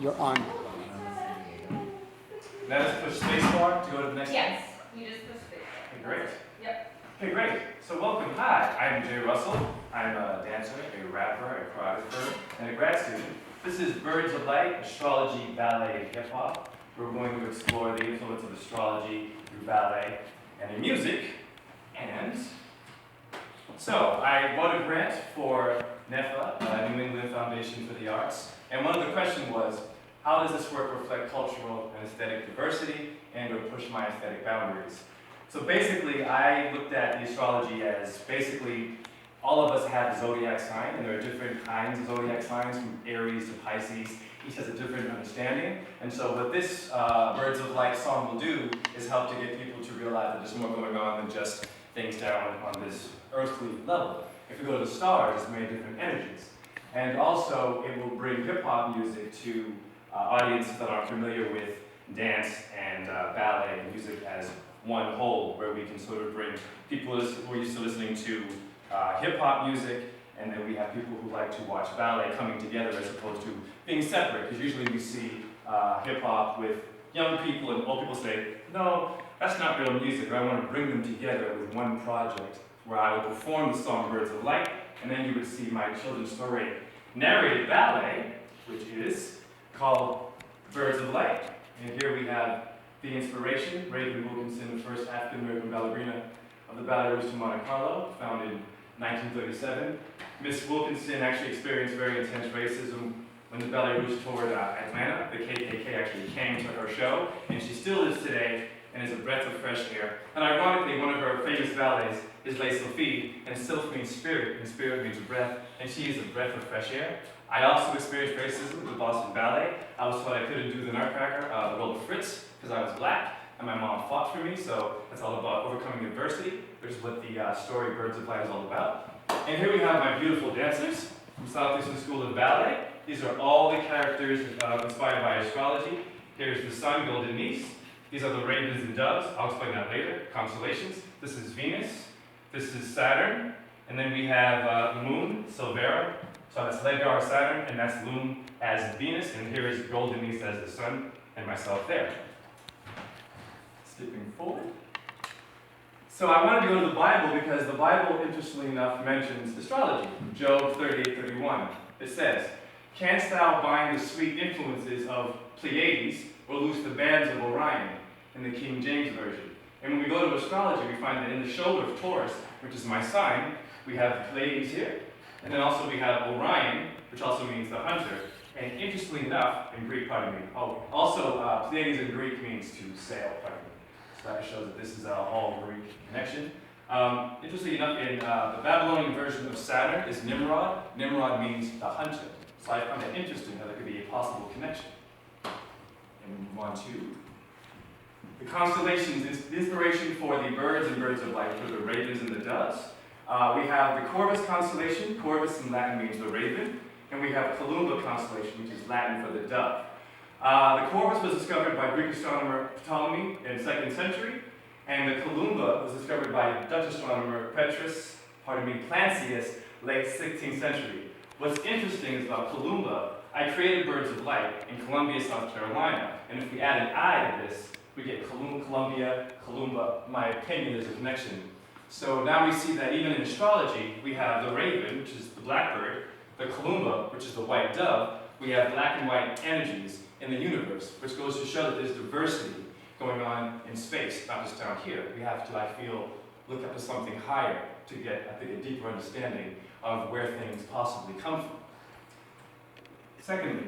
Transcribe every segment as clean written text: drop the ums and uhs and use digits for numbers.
You're on. Let us push spacebar to go to the next Yes, you just push spacebar. Okay, great. Yep. Okay, great. So welcome. Hi, I'm Jhe Russell. I'm a dancer, a rapper, a choreographer, and a grad student. This is Birds of Light, Astrology, Ballet, and Hip Hop. We're going to explore the influence of astrology through ballet and in music. And so I won a grant for NEFA, New England Foundation for the Arts. And one of the questions was, how does this work reflect cultural and aesthetic diversity and or push my aesthetic boundaries? So basically, I looked at the astrology as basically all of us have a zodiac sign, and there are different kinds of zodiac signs, from Aries to Pisces. Each has a different understanding. And so what this Birds of Light song will do is help to get people to realize that there's more going on than just things down on this earthly level. If we go to the stars, there's many different energies. And also, it will bring hip-hop music to audiences that aren't familiar with dance and ballet and music as one whole, where we can sort of bring people who are used to listening to hip-hop music, and then we have people who like to watch ballet coming together as opposed to being separate, because usually we see hip-hop with young people, and old people say, no, that's not real music, or I want to bring them together with one project, where I will perform the song Birds of Light, and then you would see my children's story narrated ballet, which is called Birds of Light. And here we have the inspiration, Raven Wilkinson, the first African-American ballerina of the Ballet Rouge de Monte Carlo, founded in 1937. Miss Wilkinson actually experienced very intense racism when the Ballet Rouge toured Atlanta. The KKK actually came to her show, and she still is today and is a breath of fresh air. And ironically, one of her famous ballets is Les Sophie, and Sylph means spirit, and spirit means breath, and she is a breath of fresh air. I also experienced racism with the Boston Ballet. I was told I couldn't do the Nutcracker, the role of Fritz, because I was black, and my mom fought for me, so it's all about overcoming adversity, which is what the story Birds of Light is all about. And here we have my beautiful dancers from Southeastern School of Ballet. These are all the characters inspired by astrology. Here's the sun, golden niece. These are the ravens and doves. I'll explain that later. Constellations. This is Venus. This is Saturn. And then we have the moon, Silvera. So that's Ledgar, Saturn, and that's Loom as Venus. And here is golden niece as the sun, and myself there. Skipping forward. So I wanted to go to the Bible because the Bible, interestingly enough, mentions astrology. Job 38:31. It says, "Canst thou bind the sweet influences of Pleiades, or loose the bands of Orion?" in the King James Version. And when we go to astrology, we find that in the shoulder of Taurus, which is my sign, we have the Pleiades here. And then also we have Orion, which also means the hunter. And interestingly enough, in Greek, also Pleiades in Greek means to sail, So that shows that this is a all Greek connection. Interestingly enough, in the Babylonian version of Saturn is Nimrod. Nimrod means the hunter. So I found it interesting how there could be a possible connection. And we move on to the constellations, the inspiration for the birds and birds of light, for the ravens and the doves. We have the Corvus constellation. Corvus in Latin means the raven. And we have Columba constellation, which is Latin for the dove. The Corvus was discovered by Greek astronomer Ptolemy in the 2nd century, and the Columba was discovered by Dutch astronomer Plancius, late 16th century. What's interesting is about Columba, I created Birds of Light in Columbia, South Carolina, and if we add an I to this, we get Columbia, Columba. My opinion is a connection. So now we see that even in astrology, we have the raven, which is the blackbird, the Columba, which is the white dove. We have black and white energies in the universe, which goes to show that there's diversity going on in space, not just down here. We have to, I feel, look up to something higher to get, I think, a deeper understanding of where things possibly come from. Secondly,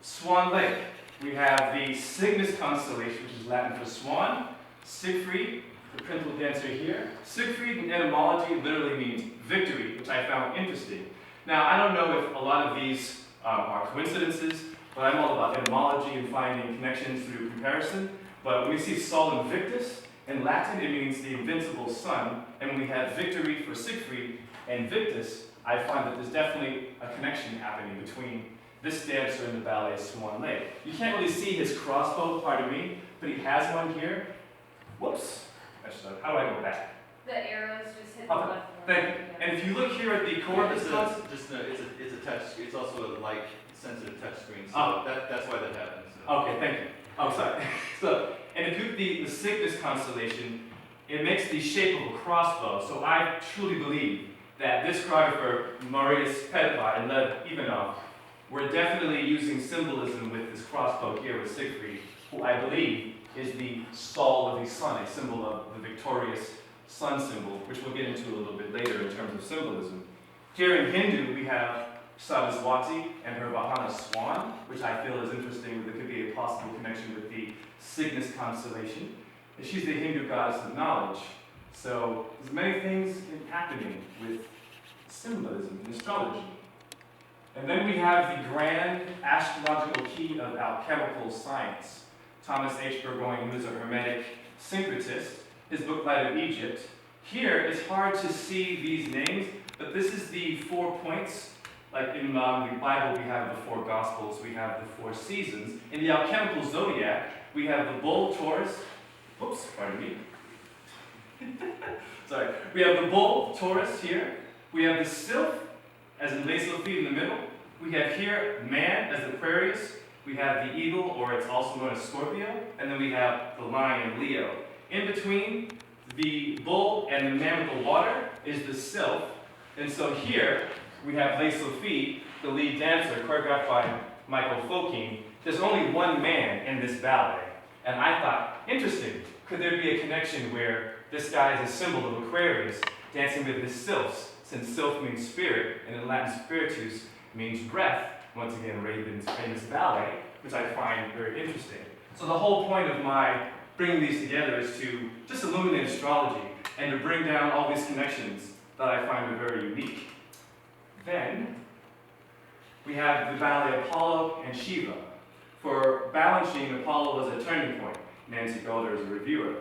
Swan Lake. We have the Cygnus constellation, which is Latin for swan. Siegfried, the principal dancer here. Siegfried in etymology literally means victory, which I found interesting. Now, I don't know if a lot of these are coincidences, but I'm all about etymology and finding connections through comparison. But when we see Sol Invictus, in Latin it means the invincible sun, and when we have victory for Siegfried and Victus, I find that there's definitely a connection happening between this dancer and the ballet Swan Lake. You can't really see his crossbow, pardon me, but he has one here. Whoops. How do I go back? The arrows just hit the left one. Thank you. And if you look here at the Corvus, it's a touch. It's also a light sensitive touch screen, so that's why that happens. Okay, thank you. Oh, sorry. So, and if you the Cygnus constellation, it makes the shape of a crossbow. So I truly believe that this choreographer, Marius Petpa and Lev Ivanov, were definitely using symbolism with this crossbow here with Siegfried, who I believe is the soul of the sun, a symbol of the victorious sun symbol, which we'll get into a little bit later in terms of symbolism. Here in Hindu, we have Saraswati and her Vahana swan, which I feel is interesting. There could be a possible connection with the Cygnus constellation. And she's the Hindu goddess of knowledge. So there's many things happening with symbolism in astrology. And then we have the grand astrological key of alchemical science. Thomas H. Burgoyne, who's a Hermetic syncretist, his book Light of Egypt. Here, it's hard to see these names, but this is the 4 points. Like in the Bible, we have the 4 Gospels, we have the 4 seasons. In the alchemical zodiac, we have the bull, Taurus. Oops, pardon me. Sorry. We have the bull, Taurus here. We have the sylph, as in Les Sophie in the middle. We have here man as the Aquarius. We have the eagle, or it's also known as Scorpio. And then we have the lion, Leo. In between the bull and the man with the water is the sylph. And so here we have Les Sophie, the lead dancer, choreographed by Michael Fokine. There's only one man in this ballet. And I thought, interesting, could there be a connection where this guy is a symbol of Aquarius dancing with his sylphs, since sylph means spirit, and in Latin spiritus means breath, once again Raven's famous ballet, which I find very interesting. So the whole point of my bringing these together is to just illuminate astrology and to bring down all these connections that I find are very unique. Then we have the ballet Apollo and Shiva. For balancing, Apollo was a turning point. Nancy Golder is a reviewer.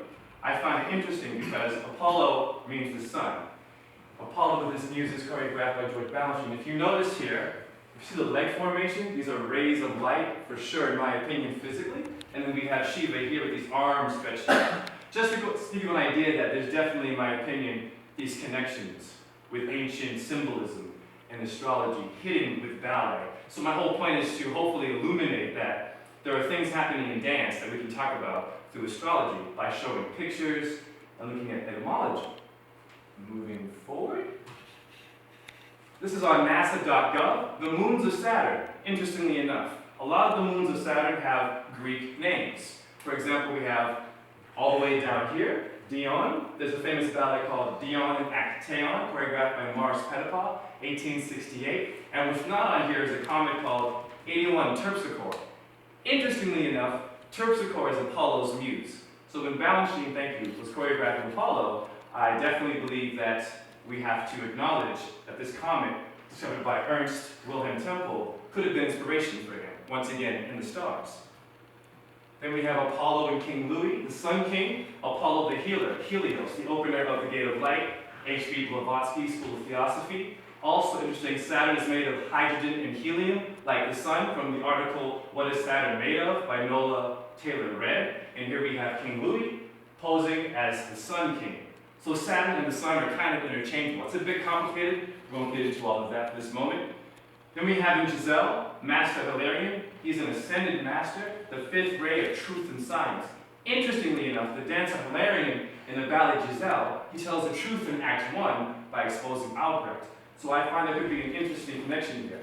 I find it interesting because Apollo means the sun. Apollo with his muse is choreographed by George Balanchine. If you notice here, if you see the leg formation, these are rays of light, for sure, in my opinion, physically. And then we have Shiva here with these arms stretched out. Just to give you an idea that there's definitely, in my opinion, these connections with ancient symbolism and astrology hidden with ballet. So my whole point is to hopefully illuminate that there are things happening in dance that we can talk about through astrology by showing pictures and looking at etymology. Moving forward. This is on nasa.gov, the moons of Saturn. Interestingly enough, a lot of the moons of Saturn have Greek names. For example, we have all the way down here, Dion. There's a famous ballet called Dion and Actaeon, choreographed by Marius Petpa, 1868. And what's not on here is a comet called 81 Terpsichore. Interestingly enough, Terpsichore is Apollo's muse. So when Balanchine, thank you, was choreographing Apollo, I definitely believe that we have to acknowledge that this comet, discovered by Ernst Wilhelm Tempel, could have been inspiration for him, once again, in the stars. Then we have Apollo and King Louis, the Sun King, Apollo the healer, Helios, the opener of the Gate of Light, H.B. Blavatsky, School of Theosophy. Also interesting, Saturn is made of hydrogen and helium, like the sun, from the article, What is Saturn Made Of? By Nola Taylor-Redd. And here we have King Louis posing as the Sun King. So Saturn and the Sun are kind of interchangeable. It's a bit complicated. We won't get into all of that for this moment. Then we have in Giselle, Master Hilarion. He's an ascended master, the 5th ray of truth and science. Interestingly enough, the dancer Hilarion in the ballet Giselle, he tells the truth in Act 1 by exposing Albrecht. So I find there could be an interesting connection here.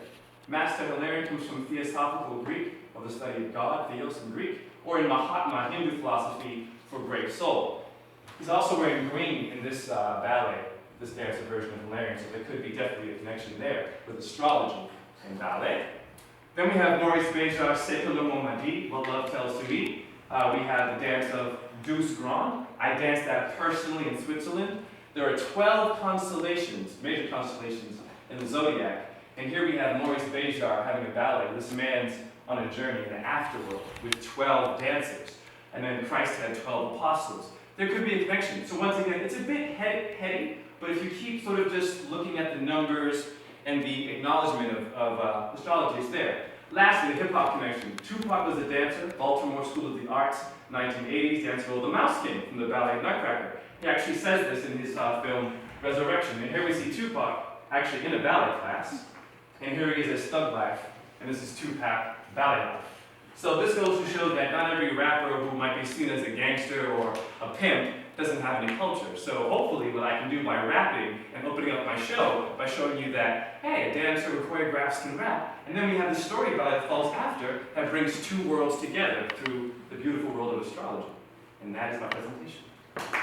Master Hilarion comes from Theosophical Greek, of the study of God, Theos in Greek, or in Mahatma Hindu philosophy for great soul. He's also wearing green in this ballet, this dancer version of Hilarion, so there could be definitely a connection there with astrology and ballet. Then we have Maurice Béjar's C'est que le monde m'a dit, What Love Tells to Me. We have the dance of Douce Grande. I danced that personally in Switzerland. There are 12 constellations, major constellations, in the zodiac. And here we have Maurice Béjar having a ballet. This man's on a journey in the afterworld with 12 dancers. And then Christ had 12 apostles. There could be a connection. So once again, it's a bit heady, but if you keep sort of just looking at the numbers and the acknowledgement of astrology, it's there. Lastly, the hip-hop connection. Tupac was a dancer, Baltimore School of the Arts, 1980s, dancer role, the Mouse King from the ballet Nutcracker. He actually says this in his film Resurrection. And here we see Tupac actually in a ballet class. And here he is as Thug Life, and this is Tupac Ballet Life. So this goes to show be seen as a gangster or a pimp doesn't have any culture. So hopefully what I can do by rapping and opening up my show by showing you that, hey, a dancer who choreographs can rap. And then we have the story ballet that follows after that brings two worlds together through the beautiful world of astrology. And that is my presentation.